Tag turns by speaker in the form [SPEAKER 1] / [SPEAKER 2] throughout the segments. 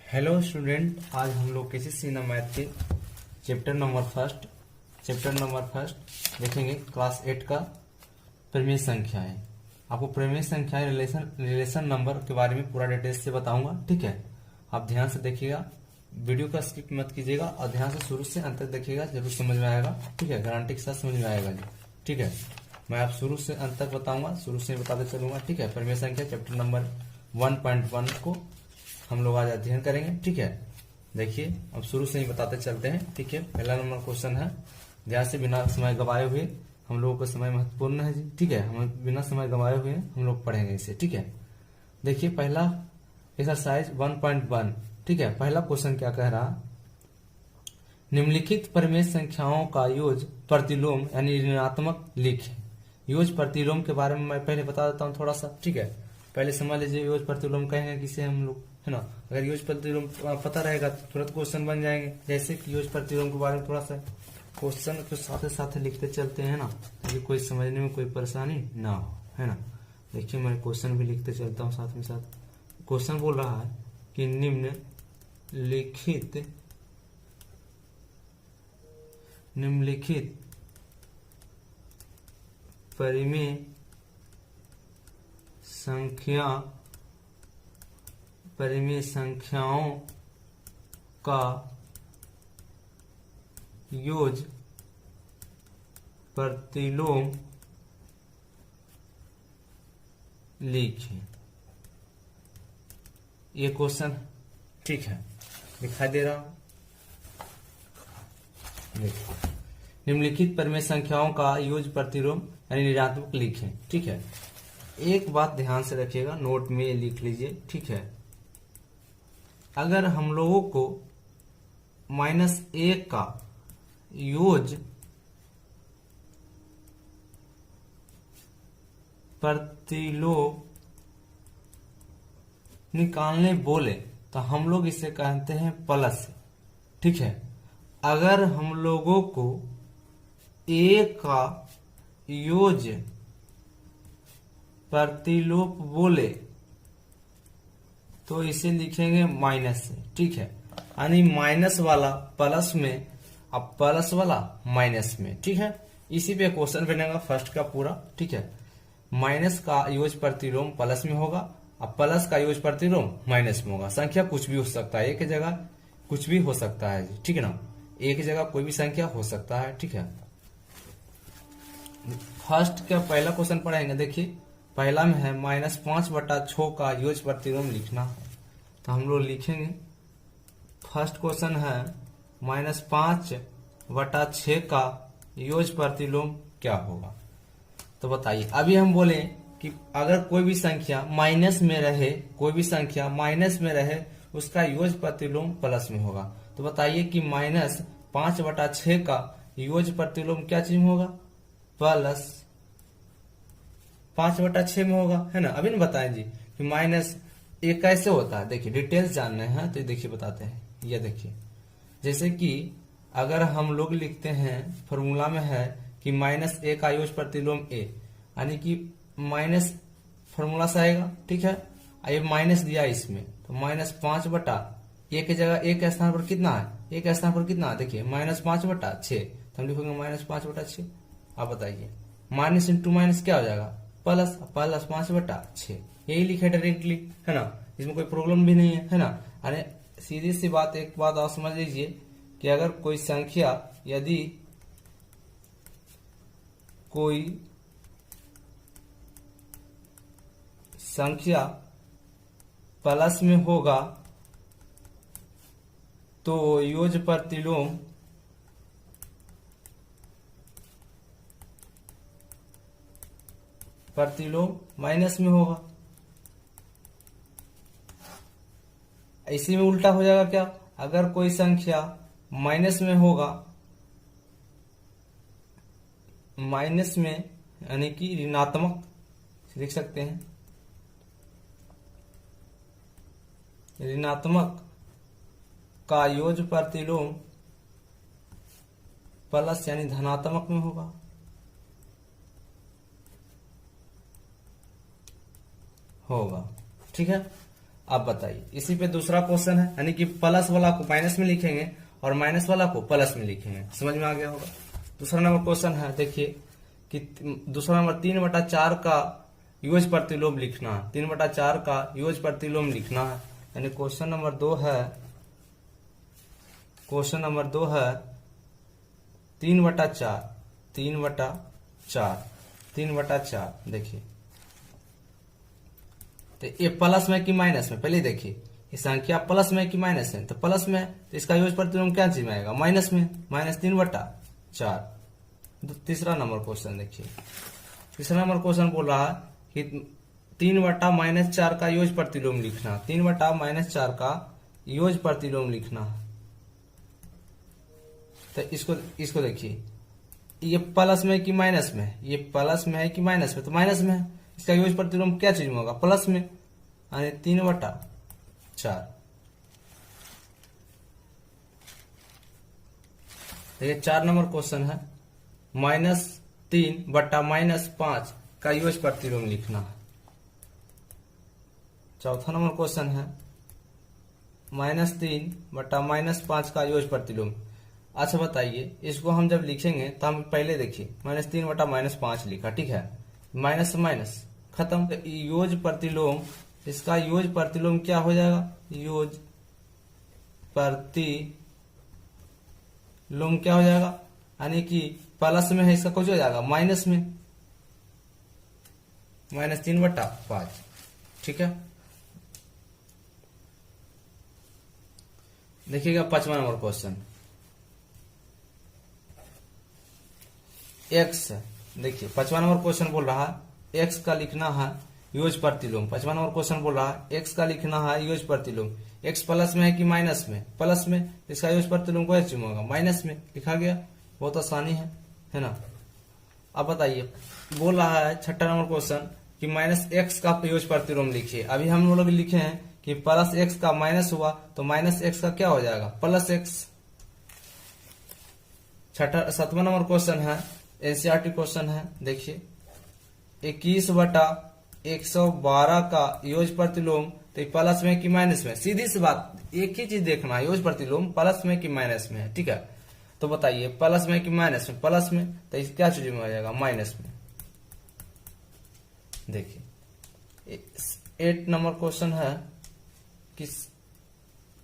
[SPEAKER 1] Hello student, आज हम लोग केसीसी मैथ के चैप्टर नंबर फर्स्ट देखेंगे। क्लास 8 का परिमेय संख्याएं। आपको परिमेय संख्याएं रिलेशन नंबर के बारे में पूरा डिटेल्स से बताऊंगा, ठीक है। आप ध्यान से देखिएगा, वीडियो का स्किप मत कीजिएगा और ध्यान से शुरू से अंत तक देखिएगा, जरूर समझ में आएगा, ठीक है। गारंटी के साथ समझ में आएगा जी, ठीक है। मैं आप शुरू से अंत तक बताऊंगा, शुरू से बताते चलूंगा, ठीक है। परिमेय संख्या चैप्टर नंबर 1.1 को हम लोग आज अध्ययन करेंगे, ठीक है। देखिए, अब शुरू से ही बताते चलते हैं, ठीक है। पहला नंबर क्वेश्चन है, ध्यान से बिना समय गवाए हुए, हम लोगों का समय महत्वपूर्ण है जी, ठीक है। हम बिना समय गवाए हुए हम लोग पढ़ेंगे इसे, ठीक है। देखिए, पहला एक्सरसाइज 1.1, ठीक है। पहला क्वेश्चन क्या कह रहा, निम्नलिखित परिमेय संख्याओं का योग प्रतिलोम यानी ऋणात्मक लिखें। योग प्रतिलोम के बारे में मैं पहले बता देता हूँ थोड़ा सा, ठीक है। पहले समझ लीजिए, योग प्रतिलोम कहेंगे किसे हम लोग, है ना। अगर योग प्रतिलोम पता रहेगा तो तुरंत क्वेश्चन बन जाएंगे। जैसे कि योग प्रतिलोम के बारे में थोड़ा सा क्वेश्चन को साथ साथ लिखते चलते हैं ना, ताकि कोई समझने में कोई परेशानी ना हो, है ना। देखिए, मैं क्वेश्चन भी लिखते चलता हूँ साथ में साथ। क्वेश्चन बोल रहा है कि निम्नलिखित परिमेय संख्याओं का योग प्रतिलोम लिखें। ये क्वेश्चन, ठीक है, दिखाई दे रहा हूं। निम्नलिखित परिमेय संख्याओं का योग प्रतिलोम यानी ऋणात्मक लिखें, ठीक है। एक बात ध्यान से रखिएगा, नोट में लिख लीजिए, ठीक है। अगर हम लोगों को -1 का योग प्रतिलोम निकालने बोले तो हम लोग इसे कहते हैं प्लस, ठीक है। अगर हम लोगों को 1 का योग प्रतिलोम बोले तो इसे लिखेंगे माइनस से, ठीक है। यानी माइनस वाला प्लस में और प्लस वाला माइनस में, ठीक है। इसी पे क्वेश्चन बनेगा फर्स्ट का पूरा, ठीक है। माइनस का योग प्रतिलोम प्लस में होगा और प्लस का योग प्रतिलोम माइनस में होगा। संख्या कुछ भी हो सकता है, एक जगह कुछ भी हो सकता है, ठीक है ना। एक जगह कोई भी संख्या हो सकता है, ठीक है। फर्स्ट का पहला क्वेश्चन पढ़ेंगे। देखिए, पहला में है -5/6 का योग प्रतिलोम लिखना है, तो हम लोग लिखेंगे। फर्स्ट क्वेश्चन है -5/6 का योग प्रतिलोम क्या होगा। तो बताइए, अभी हम बोले कि अगर कोई भी संख्या माइनस में रहे, उसका योग प्रतिलोम प्लस में होगा। तो बताइए कि -5/6 का योग प्रतिलोम क्या चीज में होगा, प्लस 5/6 में होगा, है ना। अभी न बताएं जी कि -1 कैसे होता है। देखिए, डिटेल्स जानने हैं तो देखिए बताते हैं। ये देखिए, जैसे कि अगर हम लोग लिखते हैं, फॉर्मूला में है कि -1 का योग प्रतिलोम a, यानी कि माइनस फॉर्मूला से आएगा, ठीक है। ये माइनस दिया इसमें, तो -5/1 की जगह एक स्थान पर कितना है, एक स्थान पर कितना है, देखिए -5/6, तो हम लिखेंगे -5/6। आप बताइए, माइनस इंटू माइनस क्या हो जाएगा, प्लस 5/6। यही लिखे डायरेक्टली, है ना। इसमें कोई प्रॉब्लम भी नहीं है ना। अरे सीधी सी बात, एक बात आप समझ लीजिए कि अगर कोई संख्या, यदि कोई संख्या प्लस में होगा तो योग प्रतिलोम माइनस में होगा। इसी में उल्टा हो जाएगा क्या, अगर कोई संख्या माइनस में होगा, माइनस में यानी कि ऋणात्मक लिख सकते हैं, ऋणात्मक का योग प्रतिलोम प्लस यानी धनात्मक में होगा। ठीक है। आप बताइए। इसी पे दूसरा क्वेश्चन है, यानी कि प्लस वाला को माइनस में लिखेंगे और माइनस वाला को प्लस में लिखेंगे। समझ में आ गया होगा। दूसरा नंबर क्वेश्चन है, देखिए कि दूसरा नंबर 3/4 का योज प्रतिलोम लिखना है। 3/4 का योज प्रतिलोम लिखना है, यानी क्वेश्चन नंबर 2 है 3/4 देखिए, तो ये प्लस में कि माइनस में, पहले देखिए ये संख्या प्लस में कि माइनस है, तो प्लस में, तो इसका योग प्रतिलोम क्या चीज में आएगा, माइनस में, -3/4। तीसरा नंबर क्वेश्चन देखिए, तीसरा नंबर क्वेश्चन बोल रहा है कि 3/-4 का योग प्रतिलोम लिखना। 3/-4 का योग प्रतिलोम लिखना, तो इसको देखिए, ये प्लस में कि माइनस में, ये प्लस में है कि माइनस में, तो माइनस में है। इसका योग प्रतिलोम क्या चीज में होगा, प्लस में, यानी 3/4। देखिए 4 नंबर क्वेश्चन है, -3/-5 का योग प्रतिलोम लिखना है। चौथा नंबर क्वेश्चन है -3/-5 का योग प्रतिलोम। अच्छा बताइए, इसको हम जब लिखेंगे तो हम पहले देखिए -3/-5 लिखा, ठीक है, माइनस से माइनस खत्म। योग प्रतिलोम, इसका योग प्रतिलोम क्या हो जाएगा, योग प्रतिलोम क्या हो जाएगा, यानी कि प्लस में है, इसका कुछ हो जाएगा माइनस में, -3/5, ठीक है। देखिएगा 5वां नंबर क्वेश्चन, x, देखिए 5वां नंबर क्वेश्चन बोल रहा है x का लिखना है योग प्रतिलोम। 5वां नंबर क्वेश्चन बोल रहा है x का लिखना है योग प्रतिलोम। x प्लस में है कि माइनस में, प्लस में, इसका योग प्रतिलोम को चीज होगा, माइनस में, लिखा गया। बहुत आसानी है ना। अब बताइए, बोल रहा है 6ठा नंबर क्वेश्चन कि -x का योग प्रतिलोम लिखिए। अभी हम लोग लिखे हैं कि +x का माइनस हुआ, तो -x का क्या हो जाएगा, +x। 7वां नंबर क्वेश्चन है, एनसीईआरटी क्वेश्चन है, देखिए 21/112 का योग प्रतिलोम, तो प्लस में कि माइनस में, सीधी सी बात, एक ही चीज देखना है, योग प्रतिलोम प्लस में कि माइनस में है, ठीक है। तो बताइए प्लस में कि माइनस में, प्लस में, तो इस क्या चीज में आ जाएगा, माइनस में। देखिए 8 नंबर क्वेश्चन है कि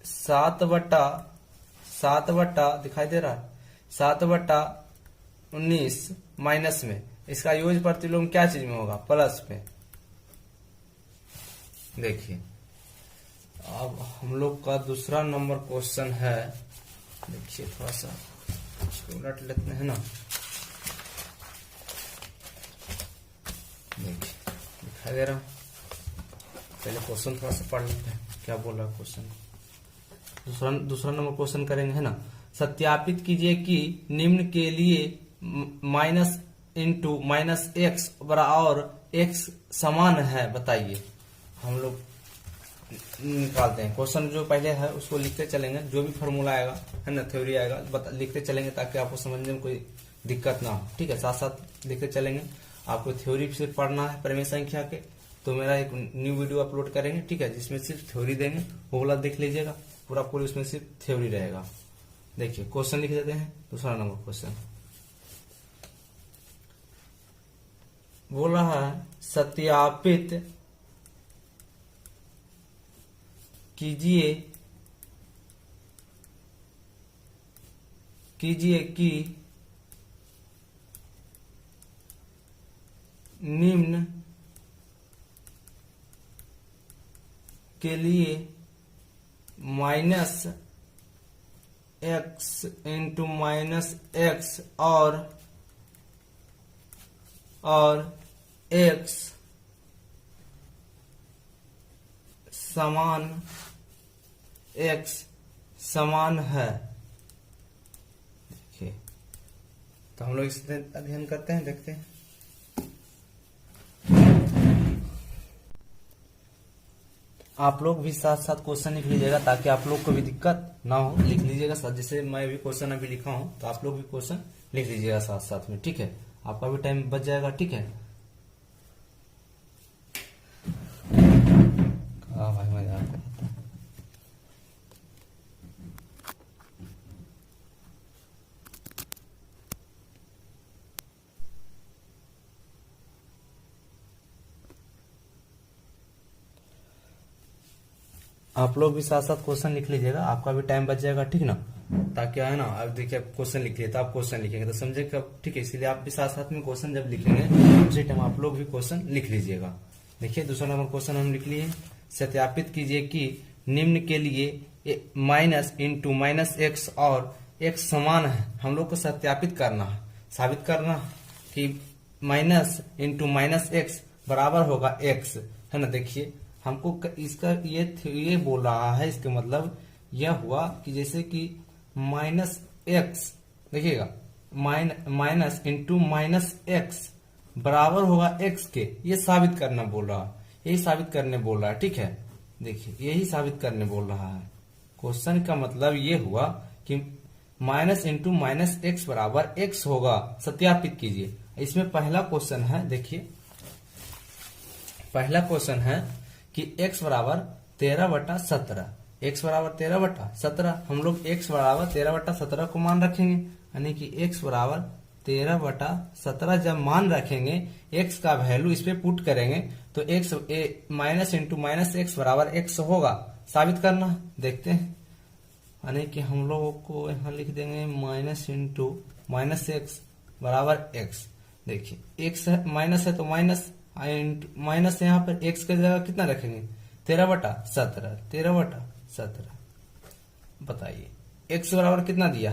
[SPEAKER 1] 7/7 दिखाई दे रहा है, 7/19 माइनस में, इसका योग प्रतिलोम क्या चीज में होगा, प्लस में। देखिए अब हम लोग का दूसरा नंबर क्वेश्चन है, देखिए थोड़ा सा इसको उलट लेते हैं ना। देखिए दिखाई दे रहा, पहले क्वेश्चन थोड़ा सा पढ़ लेते हैं, क्या बोल रहा है क्वेश्चन। दूसरा नंबर क्वेश्चन करेंगे, है ना। सत्यापित कीजिए कि निम्न के लिए -x और x समान है, बताइए। हम लोग निकालते हैं क्वेश्चन, जो पहले है उसको लिखते चलेंगे, जो भी फॉर्मूला आएगा, है ना, थ्योरी आएगा, लिखते चलेंगे ताकि आपको समझने में कोई दिक्कत ना हो, ठीक है। साथ साथ लिखते चलेंगे। आपको थ्योरी सिर्फ पढ़ना है परिमेय संख्या के, तो मेरा एक न्यू वीडियो अपलोड करेंगे, ठीक है, जिसमें सिर्फ थ्योरी देंगे, वो वाला देख लीजिएगा, पूरा उसमें सिर्फ थ्योरी रहेगा। देखिए क्वेश्चन लिख देते हैं। दूसरा नंबर क्वेश्चन बोल रहा है, सत्यापित कीजिए कि निम्न के लिए -x इंटू -x और x समान है। देखिए तो हम लोग इस अध्ययन करते हैं, देखते हैं। आप लोग भी साथ साथ क्वेश्चन लिख लीजिएगा ताकि आप लोग को भी दिक्कत ना हो, लिख लीजिएगा साथ। जैसे मैं भी क्वेश्चन अभी लिखा हूं, तो आप लोग भी क्वेश्चन लिख लीजिएगा साथ साथ में, ठीक है। आपका भी टाइम बच जाएगा, ठीक है। भाई मजा आता है। आप लोग भी साथ साथ क्वेश्चन लिख लीजिएगा, आपका भी टाइम बच जाएगा, ठीक ना। ताकि है ना, अब देखिए क्वेश्चन लिख लिए तो आप क्वेश्चन लिखेंगे तो समझे कब, ठीक है। इसलिए आप भी साथ साथ में क्वेश्चन जब लिखेंगे उसी टाइम आप लोग भी क्वेश्चन लिख लीजिएगा। देखिए दूसरा नंबर क्वेश्चन हम लिख लिए। सत्यापित कीजिए कि निम्न के लिए माइनस इंटू माइनस एक्स और एक्स समान है। हम लोग को सत्यापित करना है, साबित करना कि माइनस इंटू माइनस एक्स बराबर होगा एक्स, है ना। देखिए हमको इसका ये बोल रहा है, इसके मतलब यह हुआ कि जैसे कि माइनस एक्स, देखिएगा माइनस इंटू माइनस एक्स बराबर होगा एक्स के, ये साबित करना बोल रहा है, यही साबित करने बोल रहा है, ठीक है। देखिए यही साबित करने बोल रहा है। क्वेश्चन का मतलब ये हुआ कि माइनस इंटू माइनस एक्स बराबर एक्स होगा, सत्यापित कीजिए। इसमें पहला क्वेश्चन है, देखिए पहला क्वेश्चन है कि x बराबर 13/17, x बराबर 13/17, हम लोग x बराबर 13/17 को मान रखेंगे, यानी कि x बराबर 13/17 जब मान रखेंगे, x का वैल्यू इस पे पुट करेंगे तो x minus into minus x बराबर x होगा, साबित करना। देखते हैं, यानी कि हम लोगों को यहाँ लिख देंगे माइनस इंटू माइनस एक्स बराबर x। देखिए x माइनस है तो माइनस, माइनस यहाँ पर x की जगह कितना रखेंगे 13/17, 13/17। बताइए x बराबर कितना दिया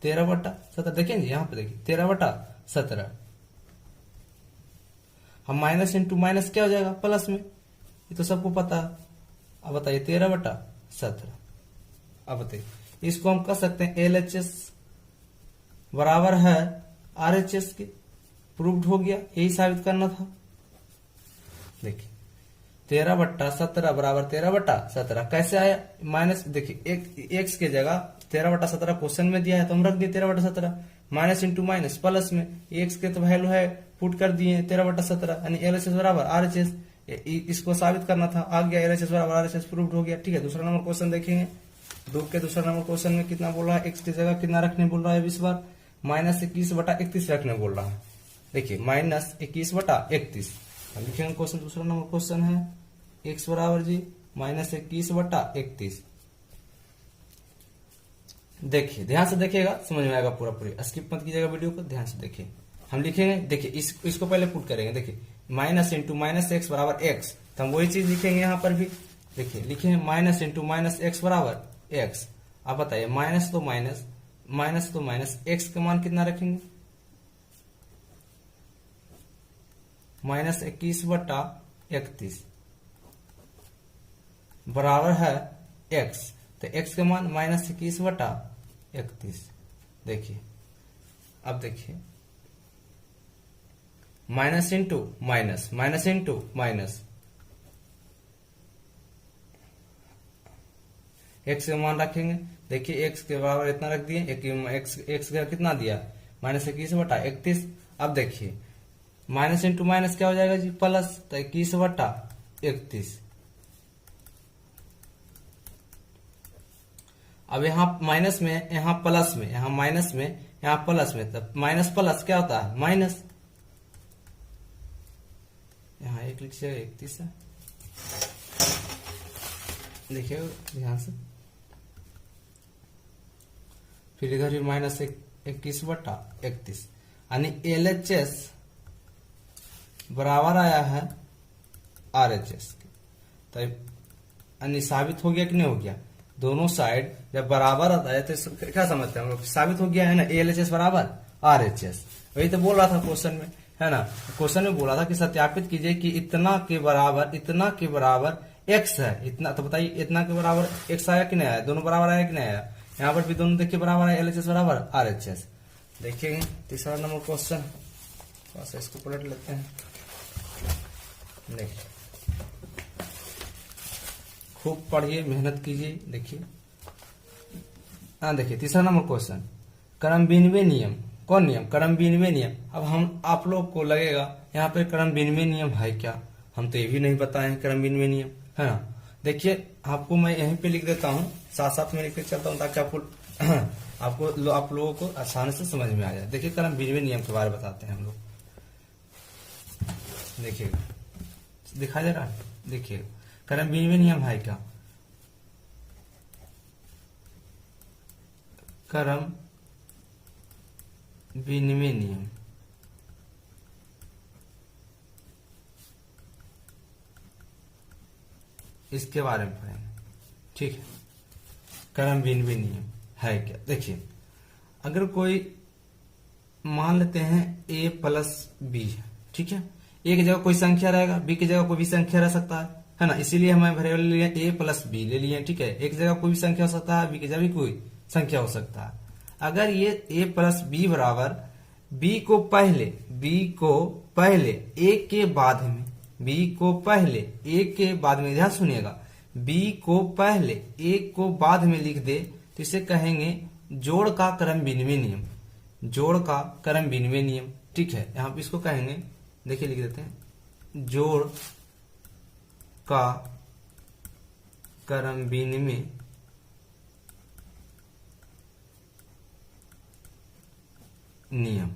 [SPEAKER 1] 13/17, देखेंगे यहाँ पे, देखिए 13/17। हम माइनस इंटू माइनस क्या हो जाएगा प्लस में, ये तो सबको पता है। अब बताइए 13/17। अब बताइए इसको हम कह सकते हैं LHS बराबर है RHS के, प्रूव्ड हो गया, यही साबित करना था। देखिए 13/17 बराबर 13/17 कैसे आया माइनस, देखिए एक्स की जगह 13/17 क्वेश्चन में दिया है तो हम रख दिए 13/17, माइनस इंटू माइनस प्लस में एक्स के तो वैल्यू है पुट कर दिए 13/17, यानी LHS बराबर RHS, इसको साबित करना था, आ गया LHS बराबर RHS, प्रूव्ड हो गया, ठीक है। दूसरा नंबर क्वेश्चन देखेंगे, दूसरा नंबर क्वेश्चन में कितना बोल रहा है, एक्स की जगह कितना रखने बोल रहा है इस बार, माइनस 21/31 रखने बोल रहा है। देखिए माइनस 21/31 लिखेंगे क्वेश्चन, दूसरा नंबर क्वेश्चन है x बराबर जी माइनस 21/31। देखिए ध्यान से देखिएगा, समझ में आएगा पूरा पूरी, स्किप मत कीजिएगा वीडियो को, ध्यान से देखिए। हम लिखेंगे, देखिए इसको पहले पुट करेंगे, देखिए माइनस इंटू माइनस एक्स बराबर एक्स, तो हम वही चीज लिखेंगे यहाँ पर भी। देखिए लिखेंगे माइनस इंटू माइनस एक्स बराबर एक्स। अब बताइए माइनस तो माइनस, माइनस तो माइनस, एक्स का मान कितना रखेंगे माइनस 21/31 बराबर है x, तो x का मान माइनस 21/31। देखिए अब देखिए minus into minus, minus into minus, x का मान रखेंगे, देखिए x के बराबर इतना रख दिए, x का कितना दिया माइनस 21/31। अब देखिए माइनस इंटू माइनस क्या हो जाएगा जी प्लस, तो 21/31। अब यहाँ माइनस में, यहाँ प्लस में, यहाँ माइनस में, यहाँ प्लस में, तब माइनस प्लस क्या होता है माइनस, यहाँ एक लिखिए 31 है, देखिए ध्यान से, फिर इधर भी माइनस 21/31, यानी LHS बराबर आया है RHS के, तो यानी साबित हो गया कि नहीं हो गया, दोनों साइड जब बराबर आता है तो क्या समझते हैं हम लोग, साबित हो गया है ना, LHS बराबर RHS। वही तो बोल रहा था क्वेश्चन में, है ना। क्वेश्चन में बोला था कि सत्यापित कीजिए कि इतना के बराबर x है, इतना, तो बताइए इतना के बराबर x आया कि नहीं आया, दोनों बराबर आया कि नहीं आया, यहाँ पर भी दोनों देखिए बराबर है, LHS बराबर RHS। देखिए तीसरा नंबर क्वेश्चन, थोड़ा सा इसको पलट लेते हैं, देखिए खूब पढ़िए, मेहनत कीजिए। देखिए हाँ, देखिए तीसरा नंबर क्वेश्चन, क्रमविनिमय नियम, कौन नियम, क्रमविनिमय नियम। अब हम आप लोग को लगेगा यहाँ पे क्रमविनिमय नियम है क्या, हम तो ये भी नहीं पता है क्रमविनिमय नियम, है ना। देखिए आपको मैं यहीं पे लिख देता हूँ, साथ साथ में लिख के चलता हूँ ताकि आप लोगों को आसानी से समझ में आ जाए। देखिए क्रमविनिमय नियम के बारे में बताते हैं हम लोग, देखिएगा दिखा दे रहा है, देखिए क्रमविनिमय नियम है क्या, क्रम विनिमय नियम। इसके बारे में पढ़ेंगे, ठीक है। क्रम विनिमय नियम है क्या? देखिए, अगर कोई मान लेते हैं a प्लस बी है, ठीक है। a की जगह कोई संख्या रहेगा, b की जगह कोई भी संख्या रह सकता है ना। इसीलिए हमें वेरिएबल ले लिए a प्लस बी ले लिए, ठीक है। a की जगह कोई भी संख्या हो सकता है, b की जगह भी कोई संख्या हो सकता है। अगर ये a प्लस बी बराबर b को पहले a के बाद में, b को पहले a के बाद में, ध्यान सुनिएगा, b को पहले a को बाद में लिख दे तो इसे कहेंगे जोड़ का क्रम विनिमय नियम। जोड़ का क्रम विनिमय नियम, ठीक है। यहां पे इसको कहेंगे, देखिए लिख देते हैं, जोड़ का क्रम विनिमय नियम।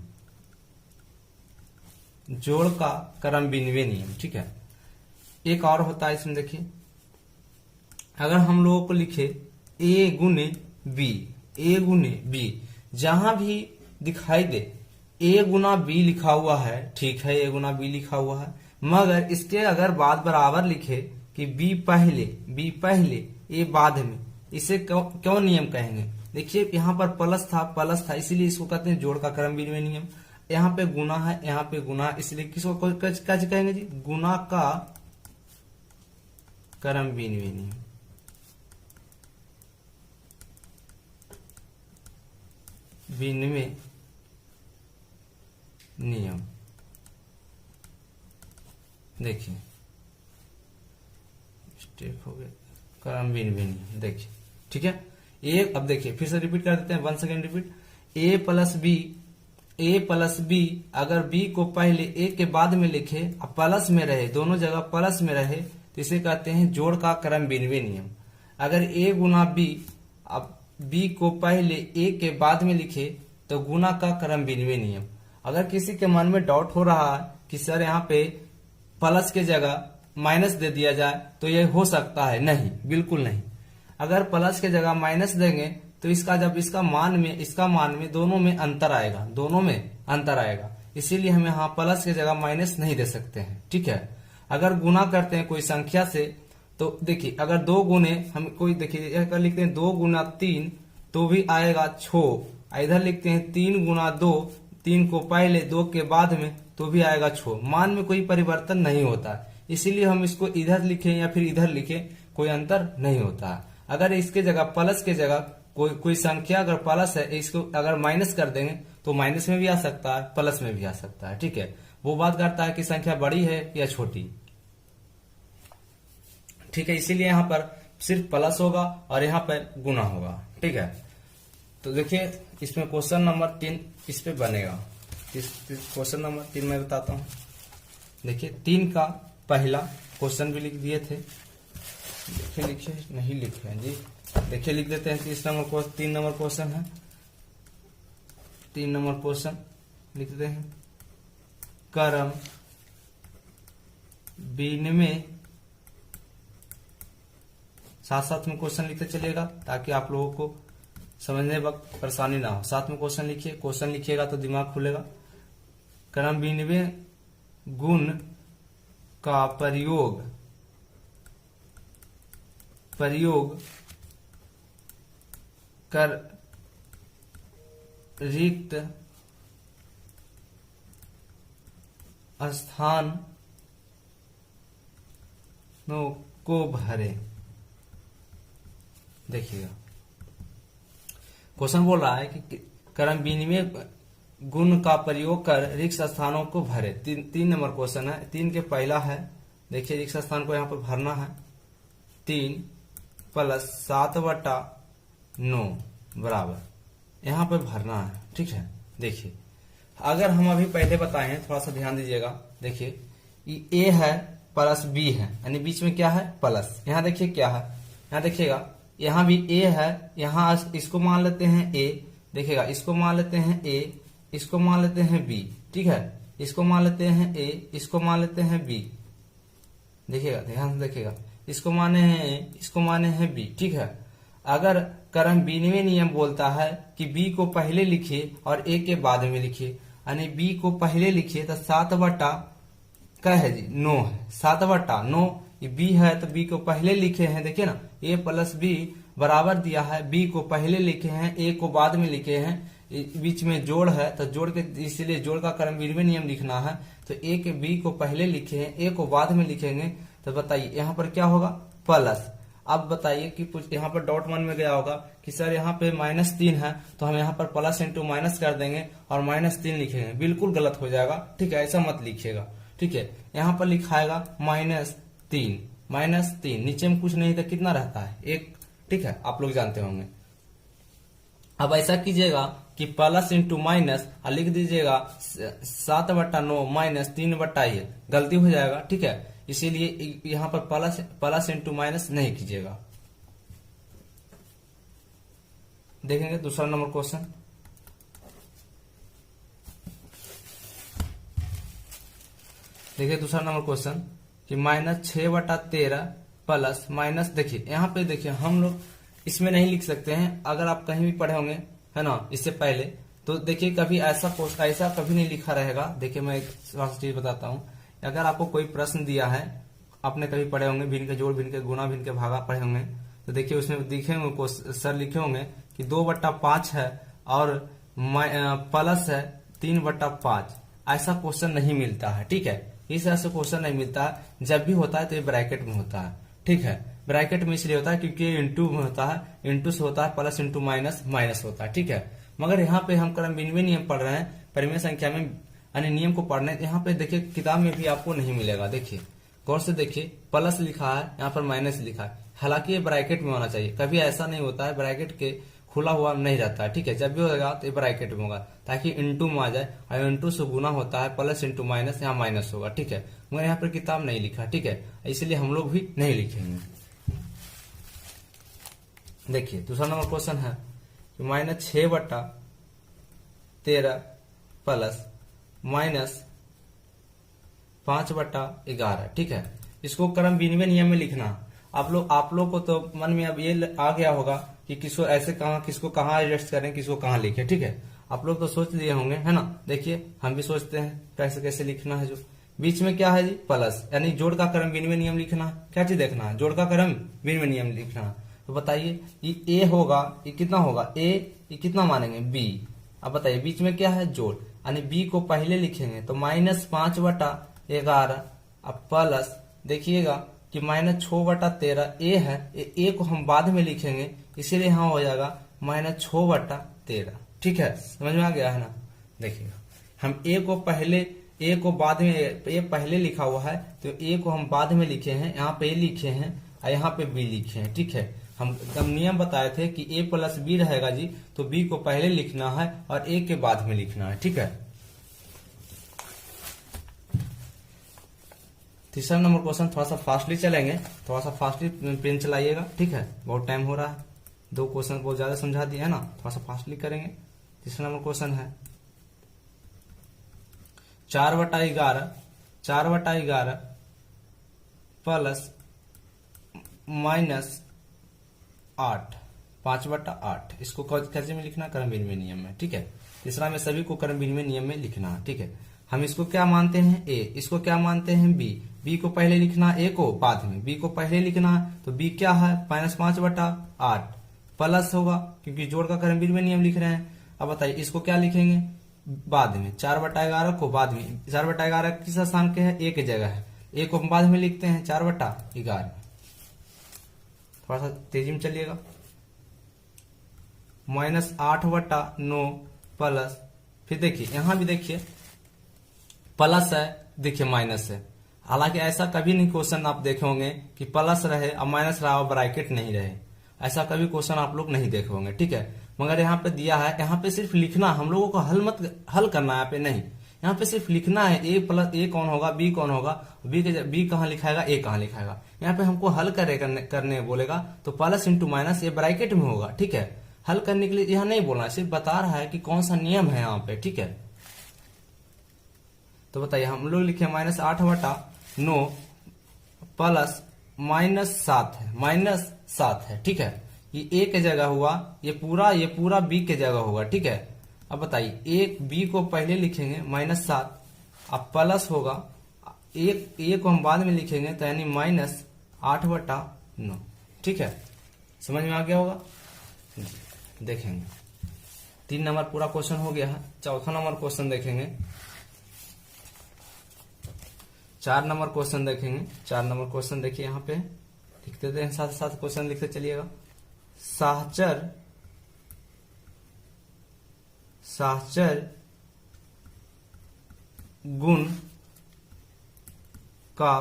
[SPEAKER 1] जोड़ का क्रम विनिमय नियम, ठीक है। एक और होता है इसमें, देखिए, अगर हम लोगों को लिखे a गुने बी, जहां भी दिखाई दे a गुना बी लिखा हुआ है, ठीक है, a गुना बी लिखा हुआ है, मगर इसके अगर बाद बराबर लिखे कि b पहले a बाद में, इसे क्यों नियम कहेंगे? देखिए, यहाँ पर प्लस था, इसीलिए इसको कहते हैं जोड़ का क्रम विनिमय नियम। यहाँ पे गुना है, यहाँ पे गुना, इसलिए किसको कैसे कहेंगे जी? गुना का क्रम विनिमय नियम। विनिमय नियम, देखिए स्टेप हो गया, क्रम विनिमय नियम, देखिए, ठीक है। अब देखिए फिर से रिपीट कर देते हैं, 1 सेकेंड रिपीट। a प्लस बी अगर b को पहले a के बाद में लिखे और प्लस में रहे, दोनों जगह प्लस में रहे, तो इसे कहते हैं जोड़ का क्रम विनिमय नियम। अगर a गुना b, अब b को पहले a के बाद में लिखे तो गुना का क्रम विनिमय नियम। अगर किसी के मन में डाउट हो रहा है कि सर यहाँ पे प्लस के जगह माइनस दे दिया जाए तो ये हो सकता है, नहीं, बिल्कुल नहीं। अगर प्लस के जगह माइनस देंगे तो इसका मान में दोनों में अंतर आएगा, इसीलिए हम यहाँ प्लस के जगह माइनस नहीं दे सकते हैं, ठीक है। अगर गुना करते हैं कोई संख्या से तो देखिए, अगर 2 गुने हम कोई, देखिए अगर लिखते हैं 2 गुना 3 तो भी आएगा 6, इधर लिखते हैं 3 गुना 2, 3 को पहले 2 के बाद में तो भी आएगा 6। मान में कोई परिवर्तन नहीं होता, इसीलिए हम इसको इधर लिखें या फिर इधर लिखें, कोई अंतर नहीं होता है। अगर इसके जगह प्लस के जगह कोई संख्या अगर प्लस है, इसको अगर माइनस कर देंगे तो माइनस में भी आ सकता है, प्लस में भी आ सकता है, ठीक है। वो बात करता है कि संख्या बड़ी है या छोटी, ठीक है। इसीलिए यहाँ पर सिर्फ प्लस होगा और यहाँ पर गुना होगा, ठीक है। तो देखिए इसमें क्वेश्चन नंबर 3 इस पे बनेगा। क्वेश्चन नंबर 3 मैं बताता हूँ। देखिए 3 का पहला क्वेश्चन भी लिख दिए थे, लिखे नहीं लिखे हैं जी, देखिए लिख देते हैं। 3 नंबर क्वेश्चन है, 3 नंबर क्वेश्चन लिख देते हैं, क्रम विनिमय, साथ साथ में क्वेश्चन लिखते चलिएगा ताकि आप लोगों को समझने वक्त परेशानी ना हो। साथ में क्वेश्चन लिखिए, क्वेश्चन लिखिएगा तो दिमाग खुलेगा। क्रम विनिमय गुण का प्रयोग कर रिक्त स्थानों को भरे। देखिएगा क्वेश्चन बोल रहा है कि क्रम विनिमय गुण का प्रयोग कर रिक्त स्थानों को भरे। 3 नंबर क्वेश्चन है। 3 के पहला है, देखिए रिक्त स्थान को यहाँ पर भरना है। 3 + 7/9 बराबर यहाँ पे भरना है, ठीक है। देखिए अगर हम अभी पहले बताए हैं, थोड़ा सा ध्यान दीजिएगा। देखिए ये a है प्लस b है, यानी बीच में क्या है प्लस। यहाँ देखिए क्या है, यहाँ देखिएगा यहाँ भी a है, यहाँ इसको मान लेते हैं a, देखिएगा इसको मान लेते हैं a, इसको मान लेते हैं b, ठीक है। इसको मान लेते हैं a, इसको मान लेते हैं b, देखिएगा ध्यान से देखिएगा, इसको माने हैं a, इसको माने हैं b, ठीक है। अगर क्रम विनिमय नियम बोलता है कि बी को पहले लिखिए और ए के बाद में लिखिए। यानी बी को पहले लिखिए तो 7/, क्या है जी, 9 है। 7/9 ये बी है तो बी को पहले लिखे हैं, देखिए ना, ए प्लस बी बराबर दिया है, बी को पहले लिखे हैं, ए को बाद में लिखे हैं, बीच में जोड़ है तो जोड़ के, इसलिए जोड़ का क्रम विनिमय नियम लिखना है। तो ए के बी को पहले लिखे हैं, ए को बाद में लिखेंगे, तो बताइए यहाँ पर क्या होगा, प्लस। अब बताइए कि यहाँ पर डॉट मन में गया होगा कि सर यहाँ पे -3 है, तो हम यहाँ पर प्लस इंटू माइनस कर देंगे और -3 लिखेंगे। बिल्कुल गलत हो जाएगा, ठीक है, ऐसा मत लिखिएगा, ठीक है। यहाँ पर लिखाएगा -3, नीचे में कुछ नहीं तो कितना रहता है, 1, ठीक है, आप लोग जानते होंगे। अब ऐसा कीजिएगा कि प्लस इंटू माइनस और लिख दीजिएगा 7/9 -3/, गलती हो जाएगा, ठीक है। इसीलिए यहाँ पर प्लस इंटू माइनस नहीं कीजिएगा। देखेंगे दूसरा नंबर क्वेश्चन। देखिए दूसरा नंबर क्वेश्चन कि -6/13 प्लस माइनस, देखिए यहाँ पे देखिए हम लोग इसमें नहीं लिख सकते हैं, अगर आप कहीं भी पढ़े होंगे, है ना, इससे पहले, तो देखिए कभी ऐसा कभी नहीं लिखा रहेगा। देखिए मैं एक चीज बताता हूँ, अगर आपको कोई प्रश्न दिया है, आपने कभी पढ़े होंगे भिन्न के जोड़, भिन्न के गुणा, भिन्न के भागा पढ़े होंगे, तो देखिए उसमें दिखे होंगे, सर लिखे होंगे कि 2/5 है और प्लस है 3/5। ऐसा क्वेश्चन नहीं मिलता है, ठीक है, इस तरह से क्वेश्चन नहीं मिलता है। जब भी होता है तो ये ब्रैकेट में होता है, ठीक है। ब्रैकेट में इसलिए होता है क्योंकि इंटू में होता है, इंटू से होता है, प्लस इंटू माइनस, माइनस होता है, ठीक है। मगर यहाँ पे हम क्रम विनिमय नियम पढ़ रहे हैं, परिमेय संख्या में यानी नियम को पढ़ने, यहाँ पे देखिए किताब में भी आपको नहीं मिलेगा। देखिए गौर से देखिए, प्लस लिखा है, यहाँ पर माइनस लिखा है, हालांकि ये ब्रैकेट में होना चाहिए। कभी ऐसा नहीं होता है, ब्रैकेट के खुला हुआ नहीं रहता है, ठीक है। जब भी होगा तो ये ब्रैकेट में होगा ताकि इंटू में आ जाए, और इंटू से गुना होता है, प्लस इंटू माइनस, यहाँ माइनस होगा, ठीक है। मगर यहाँ पर किताब नहीं लिखा, ठीक है, इसलिए हम लोग भी नहीं लिखेंगे। देखिए दूसरा नंबर क्वेश्चन है कि -6/13 प्लस -5/11, ठीक है। इसको क्रम विनिमय नियम में लिखना। आप लोग को तो मन में अब ये आ गया होगा कि किसको ऐसे किसको कहाँ एडजस्ट करें, किसको कहाँ लिखे, ठीक है। आप लोग तो सोच लिए होंगे, है ना। देखिए हम भी सोचते हैं कैसे कैसे लिखना है। जो बीच में क्या है जी, प्लस, यानी जोड़ का क्रम विनिमय नियम लिखना। क्या चीज देखना है, जोड़ का क्रम विनिमय नियम लिखना। तो बताइए ये ए होगा, ये कितना होगा, ए, ये कितना मानेंगे, बी। अब बताइए बीच में क्या है, जोड़, यानी बी को पहले लिखेंगे तो -5/11, अब प्लस देखिएगा कि -6/13 ए है, ए को हम बाद में लिखेंगे, इसीलिए यहाँ हो जाएगा -6/13, ठीक है। समझ में आ गया है ना। देखिएगा हम ए को बाद में, ए पहले लिखा हुआ है तो ए को हम बाद में लिखे हैं, यहाँ पे ए लिखे हैं और यहाँ पे बी लिखे हैं, ठीक है। हम नियम बताए थे कि ए प्लस बी रहेगा जी, तो बी को पहले लिखना है और ए के बाद में लिखना है, ठीक है। तीसरा नंबर क्वेश्चन थोड़ा सा फास्टली चलेंगे, थोड़ा सा फास्टली पेन चलाइएगा, ठीक है, बहुत टाइम हो रहा है, 2 क्वेश्चन बहुत ज्यादा समझा दिया है ना, थोड़ा सा फास्टली करेंगे। तीसरा नंबर क्वेश्चन है 4/11 प्लस -8 5/8, इसको कैसे में लिखना, क्रम विनिमय नियम में, ठीक है। तीसरा में सभी को क्रम विनिमय नियम में लिखना है, ठीक है। हम इसको क्या मानते हैं, ए, इसको क्या मानते हैं, बी। बी को पहले लिखना, ए को बाद में, बी को पहले लिखना है, तो बी क्या है, -5/8 प्लस होगा क्योंकि जोड़ का क्रम विनिमय नियम लिख रहे हैं। अब बताइए इसको क्या लिखेंगे, बाद में, 4/11 को बाद में, 4/11 किस स्थान के है, ए की जगह है, ए को हम बाद में लिखते हैं 4/11। थोड़ा सा तेजी में चलिएगा, -8/9 प्लस, फिर देखिए यहां भी देखिए प्लस है, देखिए माइनस है। हालांकि ऐसा कभी नहीं क्वेश्चन आप देखे होंगे कि प्लस रहे और माइनस रहा और ब्रैकेट नहीं रहे, ऐसा कभी क्वेश्चन आप लोग नहीं देखे होंगे, ठीक है। मगर यहाँ पे दिया है, यहाँ पे सिर्फ लिखना, हम लोगों को हल करना है, यहाँ पे नहीं, यहाँ पे सिर्फ लिखना है ए प्लस ए कौन होगा, बी कौन होगा, बी कहाँ लिखाएगा, ए कहाँ लिखाएगा। यहाँ पे हमको हल करने बोलेगा तो प्लस इंटू माइनस ये ब्रैकेट में होगा, ठीक है। हल करने के लिए यहाँ नहीं बोलना, सिर्फ बता रहा है कि कौन सा नियम है यहाँ पे, ठीक है। तो बताइए हम लोग लिखे -8/9 प्लस -7 है, ठीक है। ये ए के जगह हुआ, ये पूरा बी के जगह होगा, ठीक है। अब बताइए, एक बी को पहले लिखेंगे -7, अब प्लस होगा, एक ए को हम बाद में लिखेंगे तो यानी -8/9, ठीक है। समझ में आ गया होगा। देखेंगे 3 नंबर पूरा क्वेश्चन हो गया है। चौथा नंबर क्वेश्चन देखेंगे, 4 नंबर क्वेश्चन देखेंगे। 4 नंबर क्वेश्चन देखिए, यहाँ पे लिखते थे, साथ साथ क्वेश्चन लिखते चलिएगा। साहचर गुण का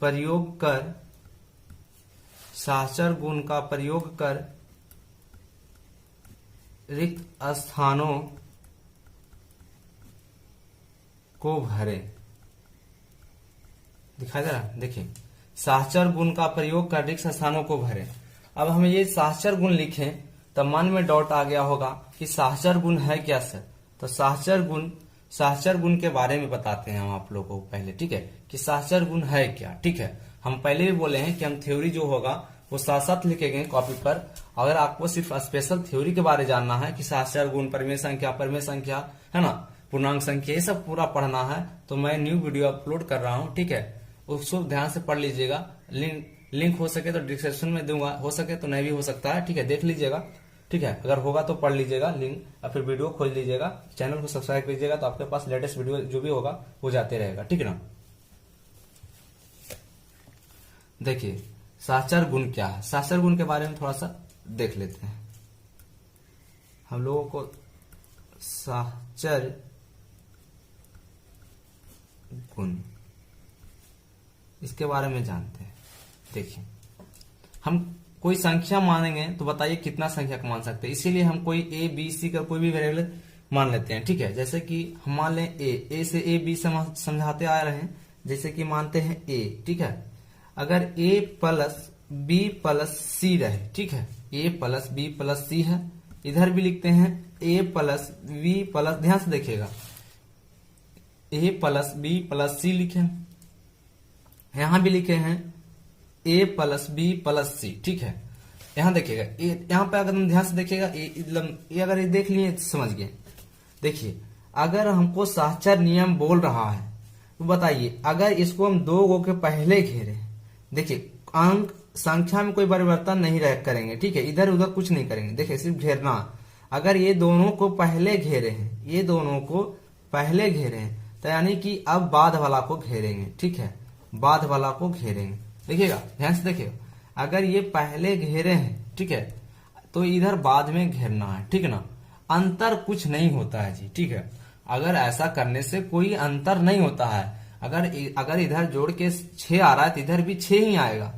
[SPEAKER 1] प्रयोग कर, साहचर गुण का प्रयोग कर रिक्त स्थानों को भरे। दिखाई दे रहा, देखिए, साहचर गुण का प्रयोग कर रिक्त स्थानों को भरे। अब हम ये साहचर गुण लिखें तो मन में डाउट आ गया होगा कि साहचर गुण है क्या सर। तो साहचर गुण के बारे में बताते हैं हम आप लोगों को पहले, ठीक है, कि साहचर गुण है क्या, ठीक है। हम पहले भी बोले हैं कि हम थ्योरी जो होगा वो साथ साथ लिखेंगे कॉपी पर। अगर आपको सिर्फ स्पेशल थ्योरी के बारे जानना है कि साहचर गुण, परिमेय संख्या है ना, पूर्णांक संख्या, ये सब पूरा पढ़ना है, तो मैं न्यू वीडियो अपलोड कर रहा हूँ, ठीक है। उसको ध्यान से पढ़ लीजिएगा। लिंक हो सके तो डिस्क्रिप्शन में दूंगा, हो सके तो नहीं भी हो सकता है, ठीक है, देख लीजिएगा, ठीक है। अगर होगा तो पढ़ लीजिएगा लिंक, और फिर वीडियो खोल लीजिएगा, चैनल को सब्सक्राइब कीजिएगा, तो आपके पास लेटेस्ट वीडियो जो भी होगा वो जाते रहेगा, ठीक है ना। देखिए, साहचर गुण क्या है। साहचर गुण के बारे में थोड़ा सा देख लेते हैं। हम लोगों को साहचर गुण, इसके बारे में जानते हैं। देखिए, हम कोई संख्या मानेंगे तो बताइए कितना संख्या को मान सकते हैं। इसीलिए हम कोई ए बी सी का कोई भी वेरिएबल मान लेते हैं, ठीक है। जैसे कि हम मान लें ए से ए बी समझाते आ रहे हैं, जैसे कि मानते हैं ए, ठीक है। अगर ए प्लस बी प्लस सी रहे, ठीक है, ए प्लस बी प्लस सी है, इधर भी लिखते हैं ए प्लस बी प्लस, ध्यान से देखिएगा, ए प्लस बी प्लस सी लिखे, यहां भी लिखे हैं ए प्लस बी प्लस सी, ठीक है। यहां देखिएगा, यहां पे अगर हम ध्यान से देखिएगा, ये अगर ये देख लिए तो समझ गए। देखिए, अगर हमको साहचर नियम बोल रहा है तो बताइए, अगर इसको हम 2 गो के पहले घेरे, देखिए अंक संख्या में कोई परिवर्तन नहीं करेंगे, ठीक है, इधर उधर कुछ नहीं करेंगे, देखिए सिर्फ घेरना। अगर ये दोनों को पहले घेरे हैं, ये दोनों को पहले घेरे हैं, तो यानी कि अब बाद वाला को घेरेंगे, ठीक है, बाद वाला को घेरेंगे। देखिएगा, ध्यान से देखिएगा, अगर ये पहले घेरे हैं, ठीक है, तो इधर बाद में घेरना है, ठीक है ना। अंतर कुछ नहीं होता है जी, ठीक है। अगर ऐसा करने से कोई अंतर नहीं होता है। अगर इधर जोड़ के 6 आ रहा है तो इधर भी 6 ही आएगा,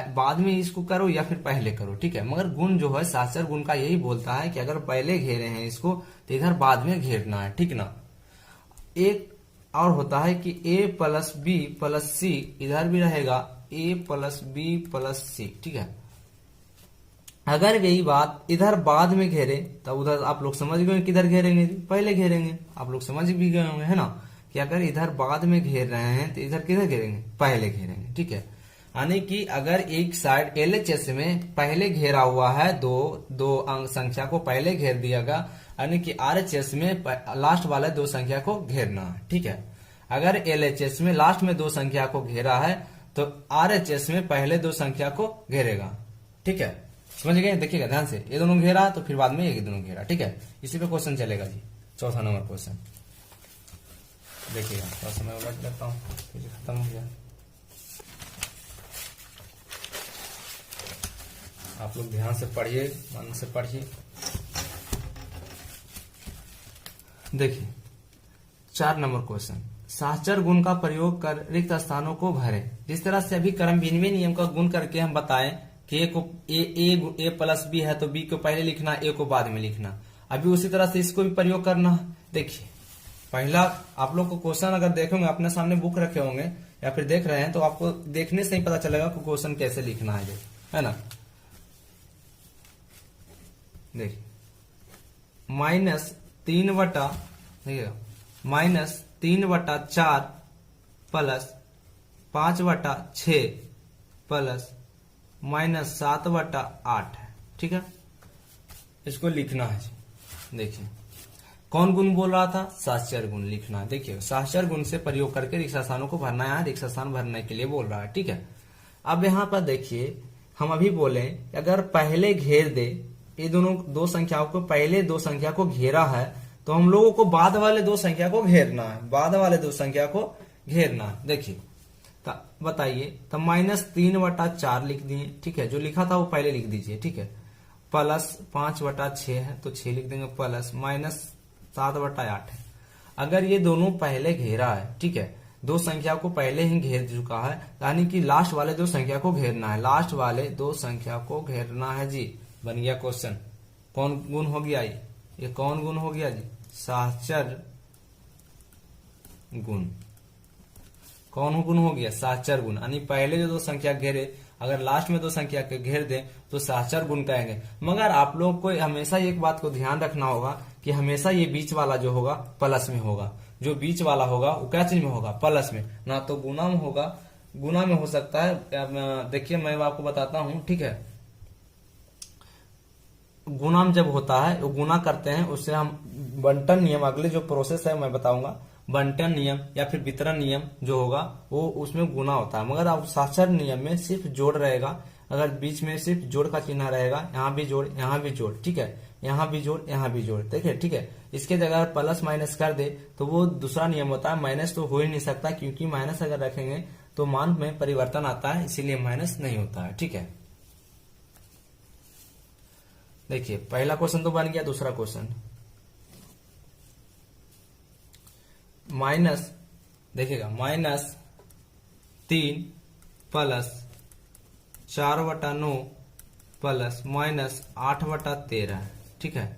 [SPEAKER 1] बाद में इसको करो या फिर पहले करो, ठीक है। मगर गुण जो है, साहचर गुण का यही बोलता है कि अगर पहले घेरे हैं इसको तो इधर बाद में घेरना है, ठीक ना। एक और होता है कि a प्लस बी प्लस सी, इधर भी रहेगा a प्लस बी प्लस सी, ठीक है। अगर यही बात इधर बाद में घेरे तो उधर आप लोग समझ गए किधर घेरेंगे, पहले घेरेंगे, आप लोग समझ भी गए होंगे, है ना, कि अगर इधर बाद में घेर रहे हैं तो इधर किधर घेरेंगे, पहले घेरेंगे, ठीक है। यानी कि अगर एक साइड एलएचएस में पहले घेरा हुआ है, दो अंक संख्या को पहले घेर दिया गया, यानी कि आरएचएस में लास्ट वाले 2 संख्या को घेरना है, ठीक है। अगर एलएचएस में लास्ट में 2 संख्या को घेरा है तो आरएचएस में पहले 2 संख्या को घेरेगा, ठीक है। समझ गए, देखिएगा ध्यान से, ये दोनों घेरा तो फिर बाद में ये दोनों घेरा, ठीक है। इसी पे क्वेश्चन चलेगा जी। चौथा नंबर क्वेश्चन देखिएगा, थोड़ा समय उलट लेता हूँ, खत्म हो गया। आप लोग ध्यान से पढ़िए, मन से पढ़िए। देखिए, 4 नंबर क्वेश्चन, साहचर गुण का प्रयोग कर रिक्त स्थानों को भरे। जिस तरह से अभी क्रम भिन्नवे नियम का गुण करके हम बताएं कि ए प्लस बी है तो बी को पहले लिखना, ए को बाद में लिखना, अभी उसी तरह से इसको भी प्रयोग करना है। देखिए, पहला आप लोग को क्वेश्चन अगर देखेंगे, अपने सामने बुक रखे होंगे या फिर देख रहे हैं, तो आपको देखने से ही पता चलेगा कि क्वेश्चन कैसे लिखना है ना। देखिए, -3/4 प्लस 5/6 प्लस -7/8 है। ठीक है, इसको लिखना है। देखिए कौन गुण बोल रहा था, सहचर गुण लिखना है। देखिए सहचर गुण से प्रयोग करके रिक्त स्थानों को भरना है, रिक्त स्थान भरने के लिए बोल रहा है। ठीक है, अब यहाँ पर देखिए हम अभी बोले अगर पहले घेर दे, ये दोनों दो संख्याओं को, पहले दो संख्या को घेरा है तो हम लोगों को बाद वाले दो संख्या को घेरना है, बाद वाले दो संख्या को घेरना है। देखिए बताइए, तो -3/4 लिख दिए। ठीक है, जो लिखा था वो पहले लिख दीजिए। ठीक है, प्लस 5/6 है तो 6 लिख देंगे, प्लस -7/8 है। अगर ये दोनों पहले घेरा है, ठीक है, दो संख्या को पहले ही घेर चुका है, यानी कि लास्ट वाले दो संख्या को घेरना है, लास्ट वाले दो संख्या को घेरना है जी। बन गया क्वेश्चन। कौन गुण हो गया ये कौन गुण हो गया जी, सहचर गुण। कौन गुण हो गया, सहचर गुण। यानी पहले जो दो संख्या घेरे, अगर लास्ट में दो संख्या के घेर दे तो सहचर गुण कहेंगे। मगर आप लोग को हमेशा एक बात को ध्यान रखना होगा कि हमेशा ये बीच वाला जो होगा प्लस में होगा, जो बीच वाला होगा वो क्या चीज में होगा, प्लस में, ना तो गुना में होगा। गुना में हो सकता है, देखिए मैं आपको बताता हूं। ठीक है, गुना में जब होता है वो गुना करते हैं, उससे हम बंटन नियम, अगले जो प्रोसेस है मैं बताऊंगा, बंटन नियम या फिर वितरण नियम जो होगा वो उसमें गुना होता है। मगर आप सहचर नियम में सिर्फ जोड़ रहेगा, अगर बीच में सिर्फ जोड़ का चिन्ह रहेगा, यहाँ भी जोड़ यहाँ भी जोड़, ठीक है, यहाँ भी जोड़ यहाँ भी जोड़, देखिए। ठीक है, इसके जगह प्लस माइनस कर दे तो वो दूसरा नियम होता है, माइनस तो हो ही नहीं सकता, क्योंकि माइनस अगर रखेंगे तो मान में परिवर्तन आता है, इसीलिए माइनस नहीं होता है। ठीक है, देखिए पहला क्वेश्चन तो बन गया। दूसरा क्वेश्चन माइनस, देखिएगा -3 प्लस 4/9 प्लस -8/13। ठीक है,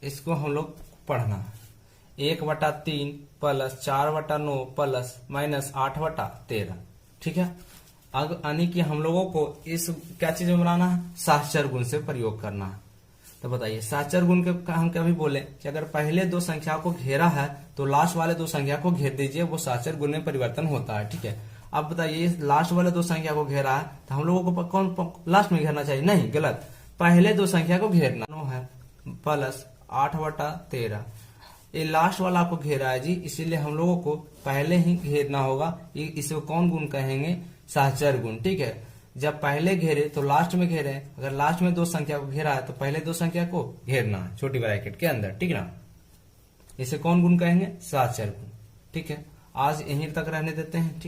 [SPEAKER 1] इसको हम लोग पढ़ना है। 1/3 प्लस 4/9 प्लस -8/13। ठीक है, अब यानी कि हम लोगों को इस क्या चीज में बनाना है, सहचर गुण से प्रयोग करना है। तो बताइए सहचर गुण के हम कभी बोले कि अगर पहले दो संख्या को घेरा है तो लास्ट वाले दो संख्या को घेर दीजिए, वो सहचर गुण में परिवर्तन होता है। ठीक है, अब बताइए लास्ट वाले दो संख्या को घेरा है तो हम लोगों को कौन लास्ट में घेरना चाहिए, नहीं, गलत, पहले दो संख्या को घेरना है। प्लस 8/13, ये लास्ट वाला को घेरा है जी, इसीलिए हम लोगों को पहले ही घेरना होगा। इसे कौन गुण कहेंगे, सहचर गुण। ठीक है, जब पहले घेरे तो लास्ट में घेरे, अगर लास्ट में दो संख्या को घेरा है तो पहले दो संख्या को घेरना है छोटी ब्रैकेट के अंदर। ठीक ना, इसे कौन गुण कहेंगे, सहचर गुण। ठीक है, आज यहीं तक रहने देते हैं। ठीक।